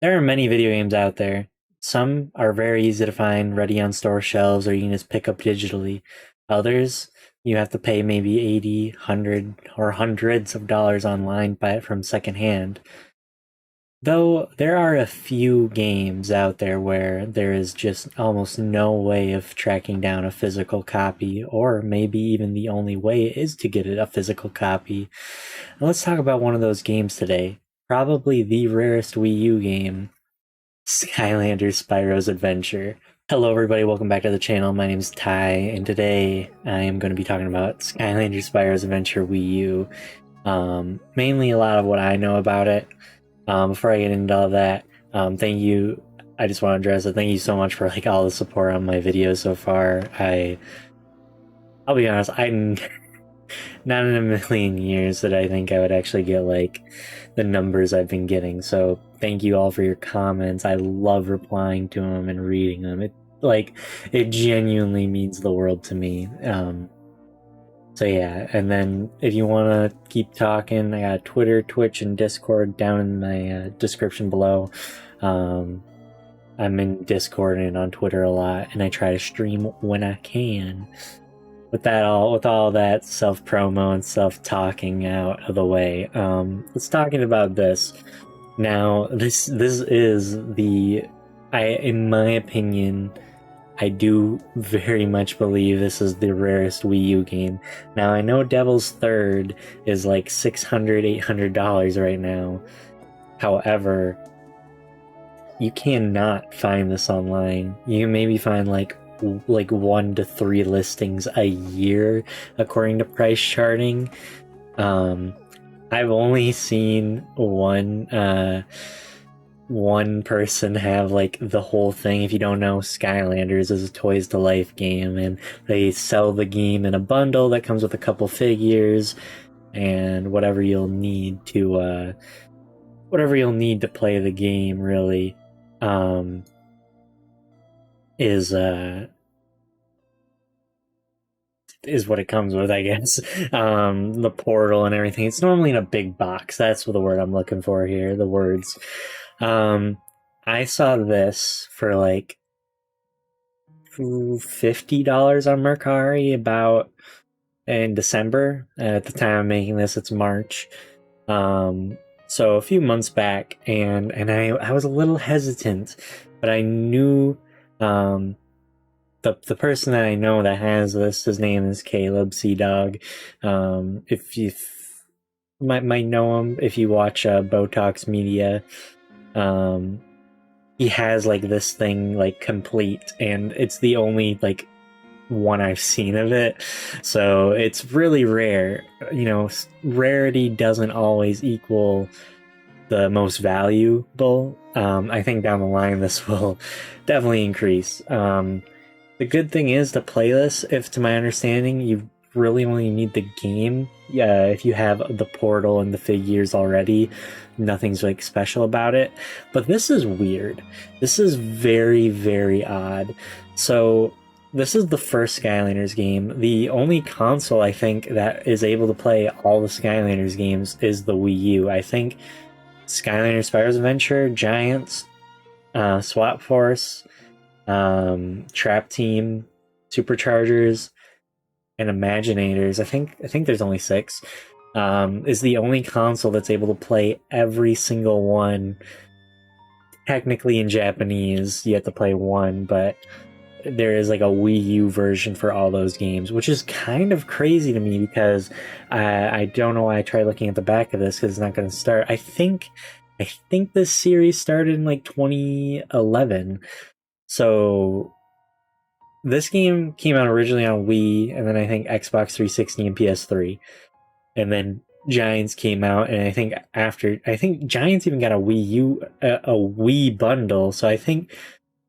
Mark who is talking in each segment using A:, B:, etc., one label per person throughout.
A: There are many video games out there. Some are very easy to find, ready on store shelves, or you can just pick up digitally. Others, you have to pay maybe 80, 100, or hundreds of dollars online, buy it from secondhand. Though there are a few games out there where there is just almost no way of tracking down a physical copy, or maybe even the only way is to get a physical copy. And let's talk about one of those games today. Probably the rarest Wii U game, Skylanders Spyro's Adventure. Hello everybody, welcome back to the channel. My name is Ty, and today I am going to be talking about Skylanders Spyro's Adventure Wii U. Mainly a lot of what I know about it. Before I get into all that, thank you. I just want to address it. Thank you so much for all the support on my videos so far. I'll be honest, I'm not in a million years that I think I would actually get the numbers I've been getting. So thank you all for your comments. I love replying to them and reading them. It genuinely means the world to me. So yeah, and then if you want to keep talking, I got Twitter, Twitch, and Discord down in my description below. I'm in Discord and on Twitter a lot, and I try to stream when I can. With all that self promo and self talking out of the way, let's talking about this. Now, this is in my opinion, I do very much believe this is the rarest Wii U game. Now, I know Devil's Third is like $600, $800 right now. However, you cannot find this online. You can maybe find like 1 to 3 listings a year according to price charting. I've only seen one person have the whole thing. If you don't know, Skylanders is a Toys to Life game, and they sell the game in a bundle that comes with a couple figures and whatever you'll need to play the game, really. Is what it comes with, I guess. The portal and everything. It's normally in a big box. That's the word I'm looking for here. The words. I saw this for like $50 on Mercari about in December. At the time I'm making this, it's March. So a few months back, and I was a little hesitant, but I knew the person that I know that has this, his name is Caleb Sea Dog. If you might know him if you watch Botox Media. He has this thing complete, and it's the only one I've seen of it, so it's really rare. Rarity doesn't always equal the most valuable. I think down the line this will definitely increase. The good thing is to play this, if to my understanding, you really only need the game. Yeah, if you have the portal and the figures already, nothing's special about it. But this is weird. This is very, very odd. So this is the first Skylanders game. The only console I think that is able to play all the Skylanders games is the Wii U. I think Skylanders Spyro's Adventure, Giants, Swap Force, Trap Team, Superchargers, and Imaginators, I think there's only 6, is the only console that's able to play every single one. Technically in Japanese, you have to play one, but there is a Wii U version for all those games, which is kind of crazy to me because I don't know why I tried looking at the back of this, because it's not going to start. I think this series started in 2011. So this game came out originally on Wii, and then I think Xbox 360 and PS3. And then Giants came out, and I think Giants even got a Wii bundle. So I think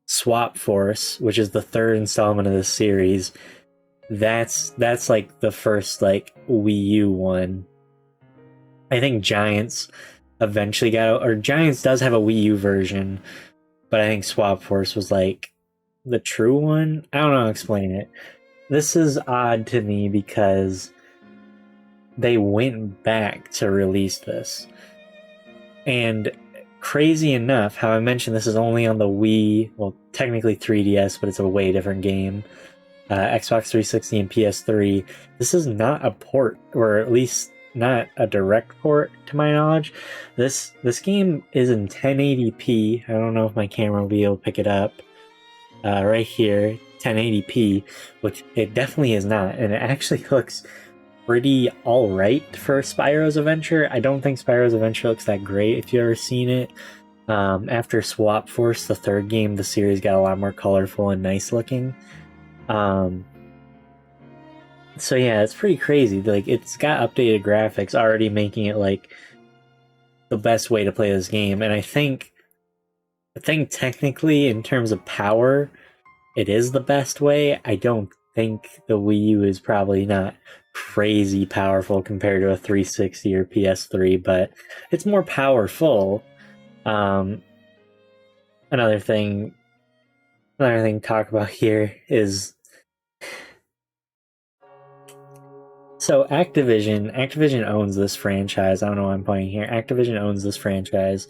A: Swap Force, which is the 3rd installment of this series, that's the first Wii U one. I think Giants eventually Giants does have a Wii U version, but I think Swap Force was the true one. I don't know how to explain it. This is odd to me because they went back to release this. And crazy enough, how I mentioned this is only on the Wii, well, technically 3DS, but it's a way different game. Xbox 360 and PS3. This is not a port, or at least not a direct port to my knowledge. This game is in 1080p. I don't know if my camera will be able to pick it up. Right here, 1080p, which it definitely is not, and it actually looks pretty alright for Spyro's Adventure. I don't think Spyro's Adventure looks that great if you've ever seen it. After Swap Force, the third game, the series got a lot more colorful and nice looking. So yeah, it's pretty crazy. Like, it's got updated graphics already, making it like the best way to play this game. And I think technically, in terms of power, it is the best way. I don't think the Wii U is probably not crazy powerful compared to a 360 or PS3, but it's more powerful. Another thing to talk about here is, so Activision owns this franchise. I don't know why I'm pointing here. Activision owns this franchise.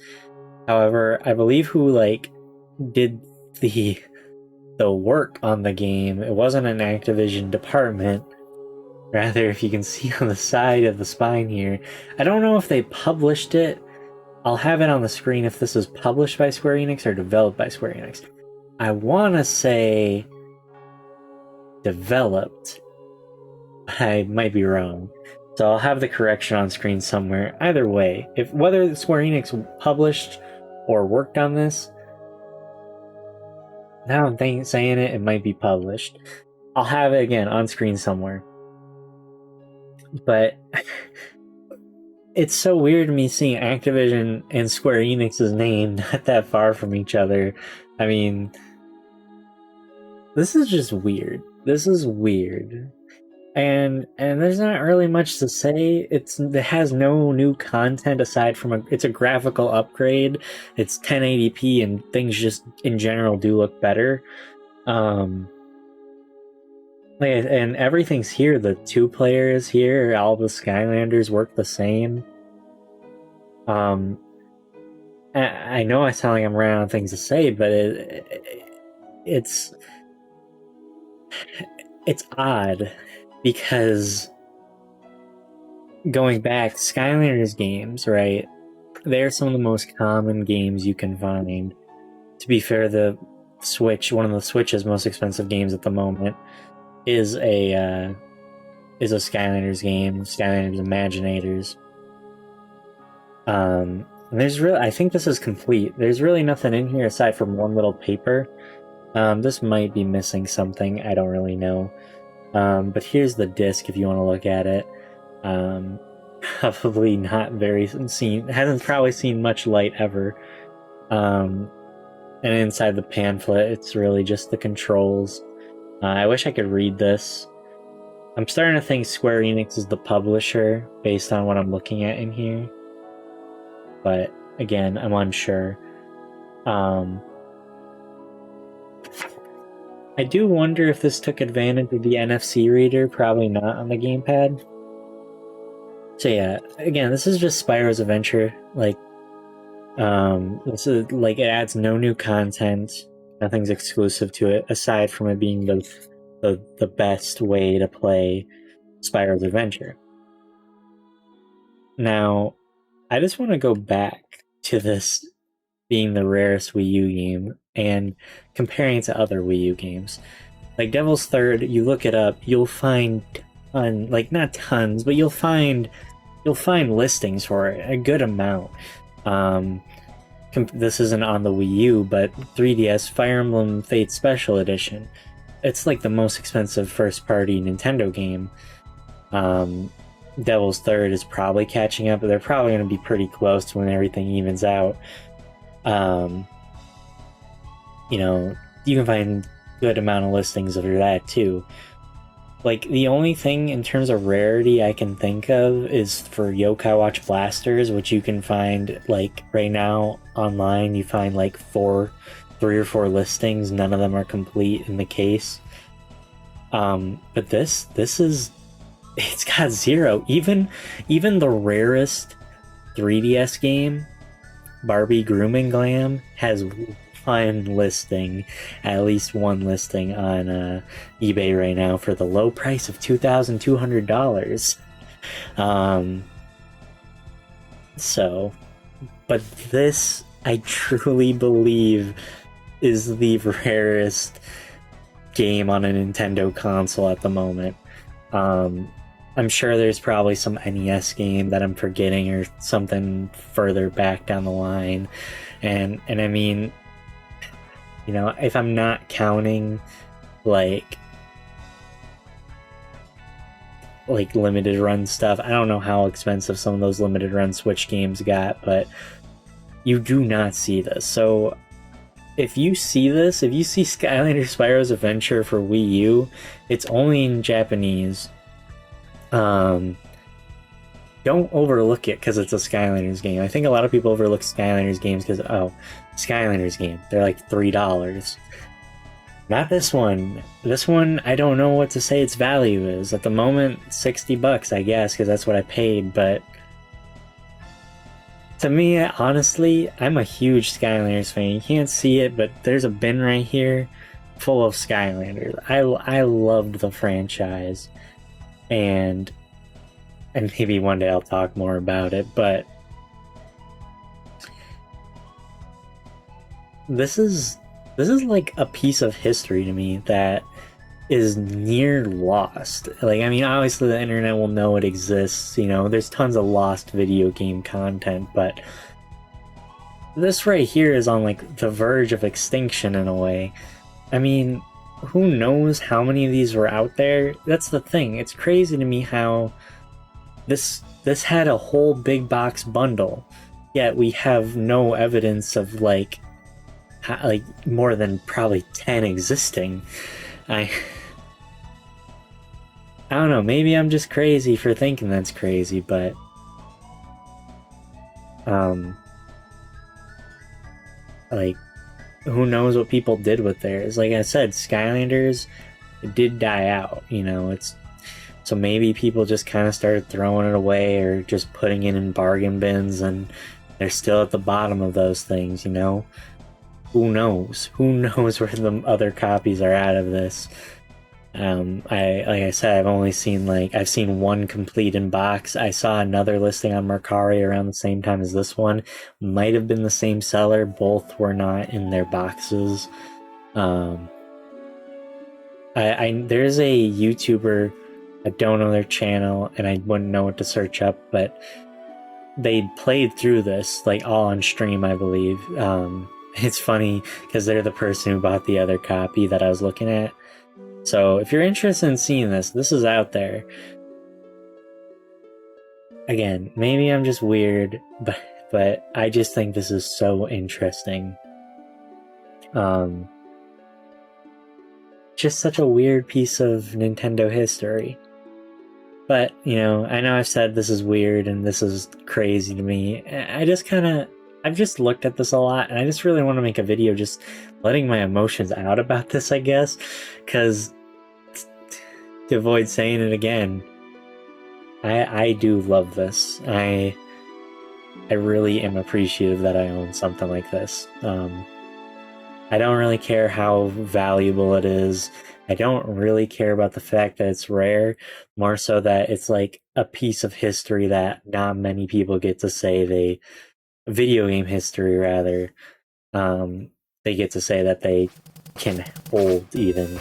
A: However, I believe who did the work on the game, it wasn't an Activision department. Rather, if you can see on the side of the spine here, I don't know if they published it. I'll have it on the screen if this is published by Square Enix or developed by Square Enix. I want to say developed. I might be wrong. So I'll have the correction on screen somewhere. Either way, whether Square Enix published or worked on this, now I'm saying it might be published. I'll have it again on screen somewhere. But it's so weird to me seeing Activision and Square Enix's name not that far from each other. I mean, this is just weird. This is weird. And there's not really much to say. It has no new content aside from it's a graphical upgrade. It's 1080p and things just in general do look better. And everything's here. The 2 players here, all the Skylanders work the same. I know I sound like I'm running out of things to say, but it's odd. Because going back, Skylanders games, right? They're some of the most common games you can find. To be fair, the Switch, one of the Switch's most expensive games at the moment, is a Skylanders game, Skylanders Imaginators. And I think this is complete. There's really nothing in here aside from one little paper. This might be missing something. I don't really know. But here's the disc if you want to look at it. Probably not hasn't probably seen much light ever. And inside the pamphlet, it's really just the controls. I wish I could read this. I'm starting to think Square Enix is the publisher based on what I'm looking at in here. But again, I'm unsure. I do wonder if this took advantage of the NFC reader. Probably not on the gamepad. So yeah, again, this is just Spyro's Adventure. This is it adds no new content. Nothing's exclusive to it aside from it being the best way to play Spyro's Adventure. Now, I just want to go back to this being the rarest Wii U game and comparing it to other Wii U games. Like Devil's Third, you look it up, you'll find not tons, but you'll find listings for it, a good amount. This isn't on the Wii U, but 3DS Fire Emblem Fates Special Edition. It's like the most expensive first-party Nintendo game. Devil's Third is probably catching up, but they're probably going to be pretty close when everything evens out. You can find good amount of listings of that too. Like, the only thing in terms of rarity I can think of is for Yokai Watch Blasters, which you can find, right now online, you find 3 or 4 listings. None of them are complete in the case. But this is, it's got 0. Even the rarest 3DS game Barbie Grooming Glam has one listing, at least one listing on eBay right now for the low price of $2,200. So, but this I truly believe is the rarest game on a Nintendo console at the moment. I'm sure there's probably some NES game that I'm forgetting or something further back down the line. And I mean, you know, if I'm not counting like limited run stuff, I don't know how expensive some of those limited run Switch games got, but you do not see this. So if you see this, if you see Skylanders Spyro's Adventure for Wii U, it's only in Japanese. Don't overlook it because it's a Skylanders game. I think a lot of people overlook Skylanders games because, oh, Skylanders game, they're like $3. Not this one. This one, I don't know what to say its value is. At the moment, $60, I guess, because that's what I paid, but to me, honestly, I'm a huge Skylanders fan. You can't see it, but there's a bin right here full of Skylanders. I loved the franchise. And maybe one day I'll talk more about it, but this is like a piece of history to me that is near lost. Like, I mean, obviously the internet will know it exists, you know, there's tons of lost video game content, but this right here is on like the verge of extinction in a way. I mean, who knows how many of these were out there? That's the thing. It's crazy to me how this had a whole big box bundle, yet we have no evidence of like more than probably 10 existing. I don't know, maybe I'm just crazy for thinking that's crazy, but like, who knows what people did with theirs. Like I said, Skylanders, it did die out, you know, so maybe people just kind of started throwing it away or just putting it in bargain bins and they're still at the bottom of those things, you know? Who knows? Who knows where the other copies are at of this? Like I said, I've seen one complete in box. I saw another listing on Mercari around the same time as this one. Might have been the same seller. Both were not in their boxes. There's a YouTuber, I don't know their channel, and I wouldn't know what to search up, but they played through this, like, all on stream, I believe. It's funny, because they're the person who bought the other copy that I was looking at. So if you're interested in seeing this, this is out there. Again, maybe I'm just weird, but I just think this is so interesting. Just such a weird piece of Nintendo history. But, you know I've said this is weird and this is crazy to me. I've just looked at this a lot, and I just really want to make a video just letting my emotions out about this, I guess, because to avoid saying it again, I do love this. I really am appreciative that I own something like this. I don't really care how valuable it is. I don't really care about the fact that it's rare, more so that it's like a piece of history that not many people get to say video game history rather. They get to say that they can hold even.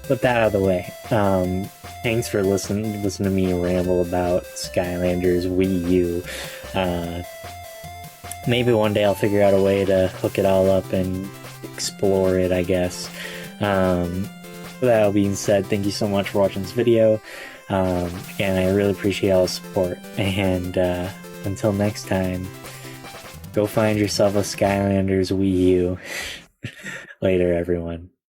A: Put that out of the way. Thanks for listening to me ramble about Skylanders Wii U. Maybe one day I'll figure out a way to hook it all up and explore it, I guess. With that all being said, thank you so much for watching this video. Again, I really appreciate all the support. And until next time, go find yourself a Skylanders Wii U. Later, everyone.